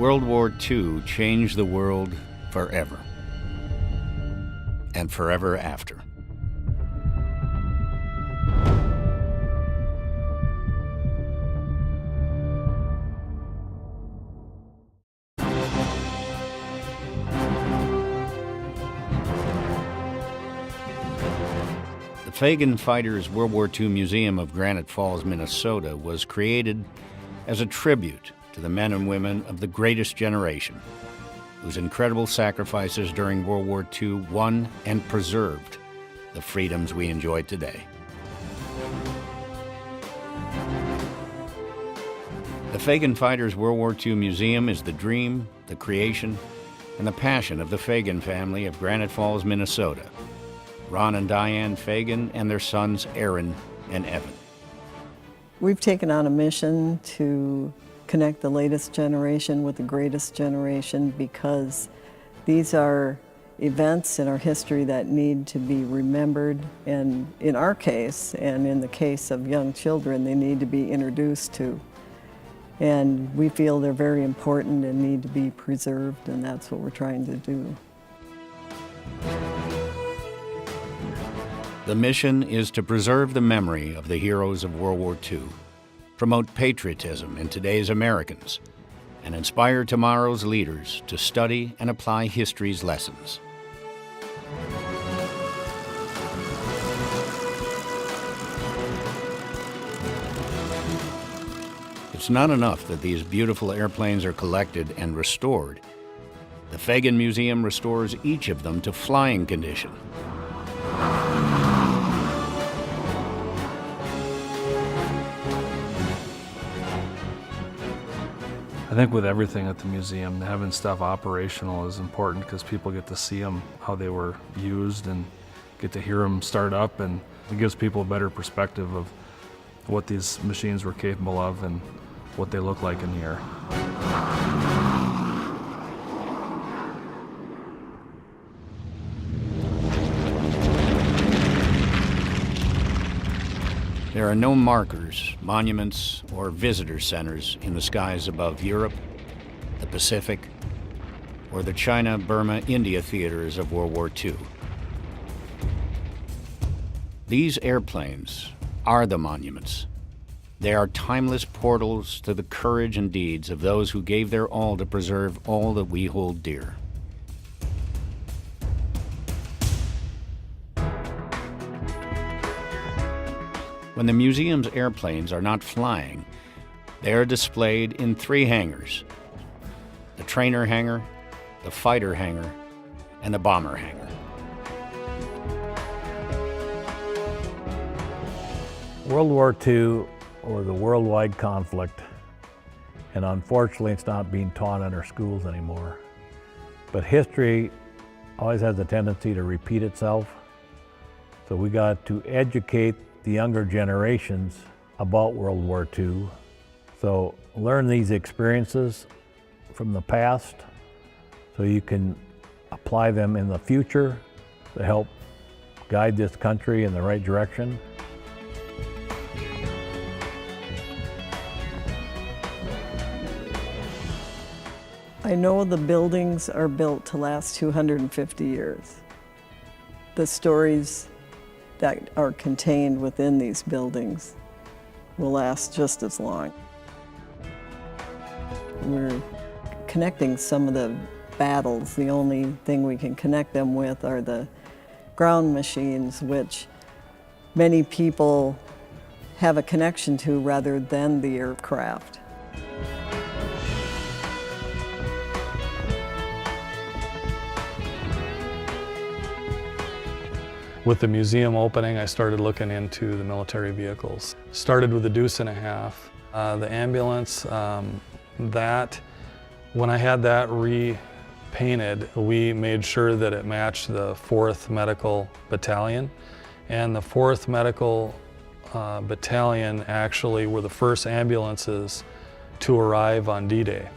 World War II changed the world forever, and forever after. The Fagen Fighters WWII Museum of Granite Falls, Minnesota was created as a tribute to the men and women of the greatest generation, whose incredible sacrifices during World War II won and preserved the freedoms we enjoy today. The Fagen Fighters WWII Museum is the dream, the creation, and the passion of the Fagen family of Granite Falls, Minnesota. Ron and Diane Fagen and their sons Aaron and Evan. We've taken on a mission to connect the latest generation with the greatest generation because these are events in our history that need to be remembered, and in our case, and in the case of young children, they need to be introduced to. And we feel they're very important and need to be preserved, and that's what we're trying to do. The mission is to preserve the memory of the heroes of World War II, promote patriotism in today's Americans, and inspire tomorrow's leaders to study and apply history's lessons. It's not enough that these beautiful airplanes are collected and restored. The Fagen Museum restores each of them to flying condition. I think with everything at the museum, having stuff operational is important because people get to see them, how they were used, and get to hear them start up, and it gives people a better perspective of what these machines were capable of and what they look like in the air. There are no markers, monuments, or visitor centers in the skies above Europe, the Pacific, or the China, Burma, India theaters of World War II. These airplanes are the monuments. They are timeless portals to the courage and deeds of those who gave their all to preserve all that we hold dear. When the museum's airplanes are not flying, they are displayed in 3 hangars: the trainer hangar, the fighter hangar, and the bomber hangar. World War II was a worldwide conflict, and unfortunately it's not being taught in our schools anymore. But history always has a tendency to repeat itself, so we got to educate the younger generations about World War II. So learn these experiences from the past so you can apply them in the future to help guide this country in the right direction. I know the buildings are built to last 250 years. The stories that are contained within these buildings will last just as long. We're connecting some of the battles. The only thing we can connect them with are the ground machines, which many people have a connection to rather than the aircraft. With the museum opening, I started looking into the military vehicles. Started with the Dooittle. The ambulance, when I had that repainted, we made sure that it matched the 4th Medical Battalion. And the 4th Medical Battalion actually were the first ambulances to arrive on D-Day.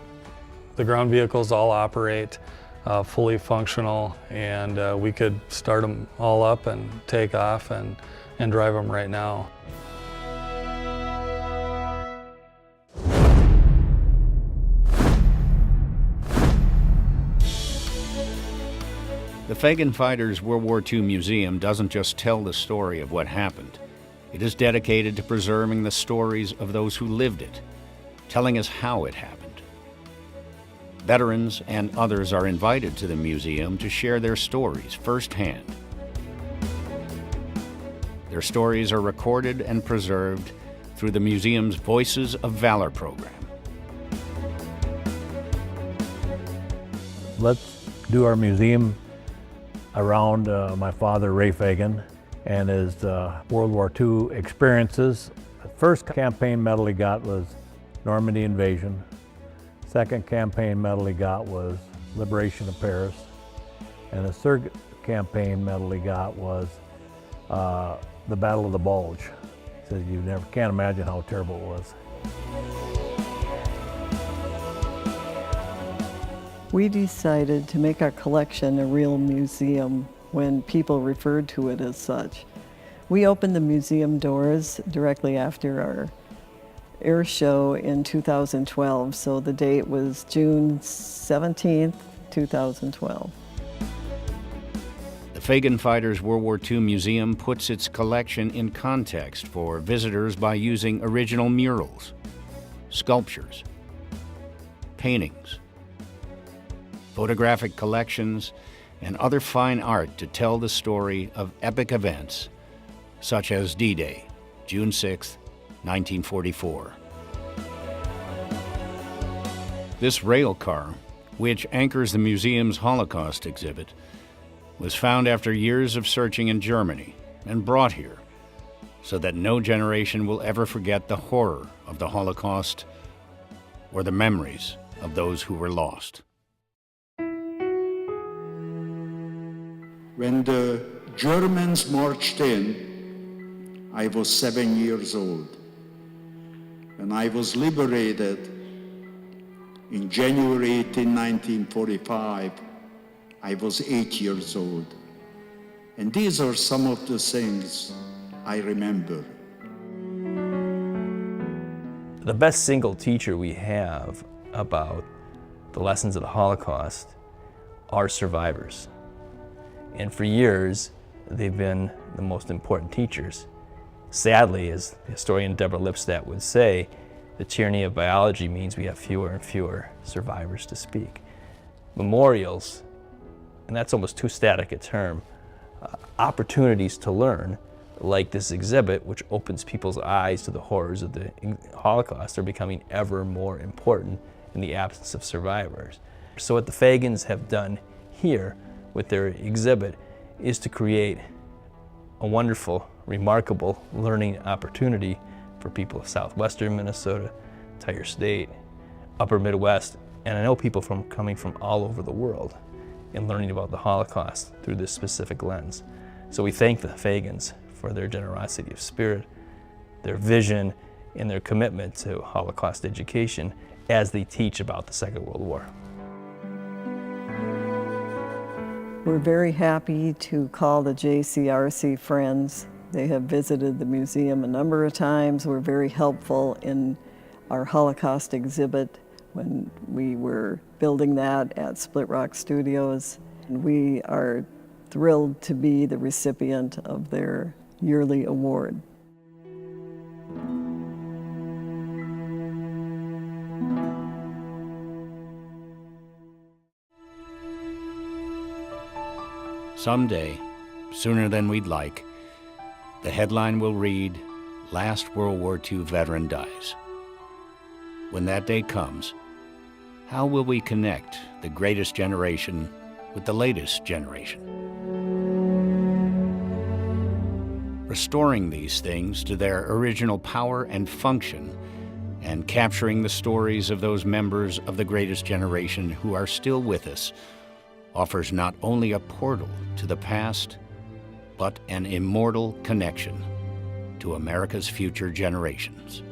The ground vehicles all operate fully functional, and we could start them all up and take off and drive them right now. The Fagen Fighters WWII Museum doesn't just tell the story of what happened. It is dedicated to preserving the stories of those who lived it, telling us how it happened. Veterans and others are invited to the museum to share their stories firsthand. Their stories are recorded and preserved through the museum's Voices of Valor program. Let's do our museum around my father, Ray Fagen, and his World War II experiences. The first campaign medal he got was Normandy invasion. Second campaign medal he got was Liberation of Paris. And the third campaign medal he got was the Battle of the Bulge. He says you can't imagine how terrible it was. We decided to make our collection a real museum when people referred to it as such. We opened the museum doors directly after our Airshow in 2012, so the date was June 17th, 2012. The Fagen Fighters WWII Museum puts its collection in context for visitors by using original murals, sculptures, paintings, photographic collections, and other fine art to tell the story of epic events such as D-Day, June 6, 1944. This rail car, which anchors the museum's Holocaust exhibit, was found after years of searching in Germany and brought here so that no generation will ever forget the horror of the Holocaust or the memories of those who were lost. When the Germans marched in, I was 7 years old. When I was liberated in January 18, 1945, I was 8 years old. And these are some of the things I remember. The best single teacher we have about the lessons of the Holocaust are survivors. And for years, they've been the most important teachers. Sadly, as historian Deborah Lipstadt would say, the tyranny of biology means we have fewer and fewer survivors to speak. Memorials, and that's almost too static a term, opportunities to learn, like this exhibit, which opens people's eyes to the horrors of the Holocaust, are becoming ever more important in the absence of survivors. So what the Fagens have done here with their exhibit is to create a wonderful, remarkable learning opportunity for people of southwestern Minnesota, entire state, upper Midwest, and I know people coming from all over the world in learning about the Holocaust through this specific lens. So we thank the Fagens for their generosity of spirit, their vision, and their commitment to Holocaust education as they teach about the Second World War. We're very happy to call the JCRC friends. They have visited the museum a number of times. Were very helpful in our Holocaust exhibit when we were building that at Split Rock Studios. And we are thrilled to be the recipient of their yearly award. Someday, sooner than we'd like, the headline will read, "Last World War II Veteran Dies." When that day comes, how will we connect the greatest generation with the latest generation? Restoring these things to their original power and function, and capturing the stories of those members of the greatest generation who are still with us, offers not only a portal to the past, but an immortal connection to America's future generations.